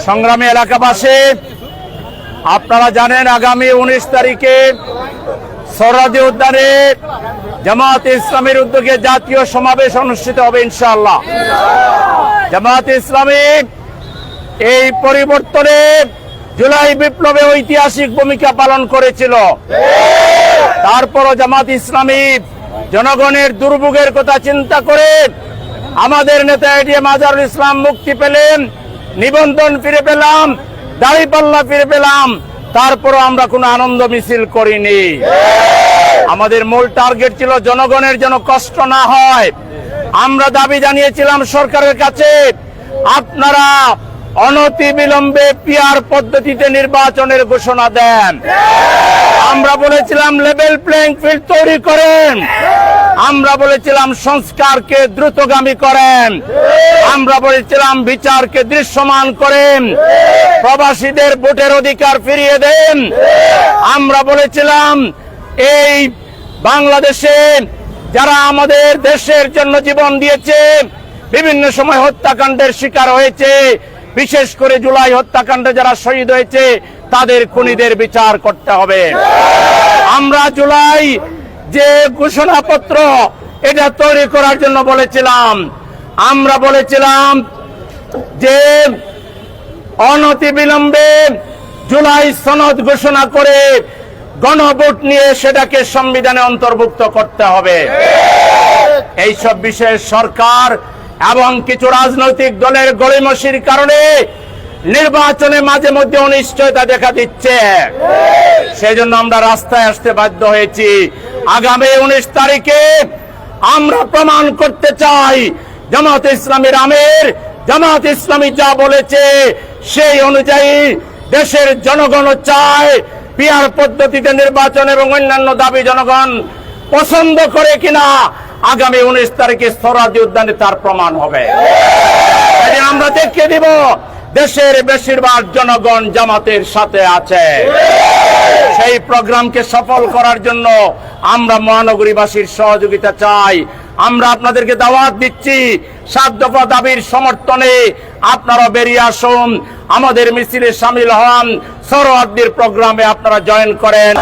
সংগ্রামী এলাকাবাসী, আপনারা জানেন আগামী 19 তারিখে সোহরাওয়ার্দী উদ্যানে জামায়াতে ইসলামীর উদ্যোগে জাতীয় সমাবেশ অনুষ্ঠিত হবে ইনশাআল্লাহ। জামায়াতে ইসলামী এই পরিবর্তনে জুলাই বিপ্লবে ঐতিহাসিক ভূমিকা পালন করেছিল। তারপরও জামায়াতে ইসলামী জনগণের দুর্ভোগের কথা চিন্তা করে আমাদের নেতা এটিএম আজহারুল ইসলাম মুক্তি পেলেন, নিবন্ধন ফিরে পেলাম, দাড়িপাল্লা ফিরে পেলাম। তারপরও আমরা কোনো আনন্দ মিছিল করিনি। আমাদের মূল টার্গেট ছিল জনগণের যেন কষ্ট না হয়। আমরা দাবি জানিয়েছিলাম সরকারের কাছে, আপনারা অনতিবিলম্বে পিআর পদ্ধতিতে নির্বাচনের ঘোষণা দেন। আমরা বলেছিলাম লেভেল প্লেইং ফিল্ড তৈরি করেন। আমরা বলেছিলাম সংস্কারকে দ্রুতগামী করেন। আমরা বলেছিলাম বিচারকে দৃশ্যমান করেন। প্রবাসীদের ভোটের অধিকার ফিরিয়ে দেন। আমরা বলেছিলাম এই বাংলাদেশে যারা আমাদের দেশের জন্য জীবন দিয়েছে, বিভিন্ন সময় হত্যাকাণ্ডের শিকার হয়েছে, বিশেষ করে জুলাই হত্যাকাণ্ডে যারা শহীদ হয়েছে তাদের খুনিদের বিচার করতে হবে। আমরা জুলাই যে ঘোষণাপত্র এটা তৈরি করার জন্য বলেছিলাম, আমরা বলেছিলাম যে অনতিবিলম্বে জুলাই সনদ ঘোষণা করে গণভোট নিয়ে সেটাকে সংবিধানে অন্তর্ভুক্ত করতে হবে। এইসব বিষয়ে সরকার এবং কিছু রাজনৈতিক দলের গড়িমসির কারণে নির্বাচনে মাঝে মধ্যে অনিশ্চয়তা দেখা দিচ্ছে। সেজন্য আমরা রাস্তায় আসতে বাধ্য হয়েছি। আগামী 19 তারিখে আমরা প্রমাণ করতে চাই জামায়াতে ইসলামীর আমির, জামায়াতে ইসলামী যা বলেছে সেই অনুযায়ী দেশের জনগণ চায় পিআর পদ্ধতিতে নির্বাচন এবং অন্যান্য দাবি জনগণ পছন্দ করে কিনা আগামী 19 তারিখে সোহরাওয়ার্দী উদ্যানে তার প্রমাণ হবে। আমরা দেখিয়ে দিব দেশের বেশিরভাগ জনগণ জামাতের সাথে আছে। সেই প্রোগ্রামকে সফল করার জন্য আমরা মহানগরীবাসীর সহযোগিতা চাই। আমরা আপনাদেরকে দাওয়াত দিচ্ছি 7 দফা দাবির সমর্থনে আপনারা বেরিয়ে আসুন, আমাদের মিছিলে শামিল হন, সোহরাওয়ার্দীর প্রোগ্রামে আপনারা জয়েন করেন।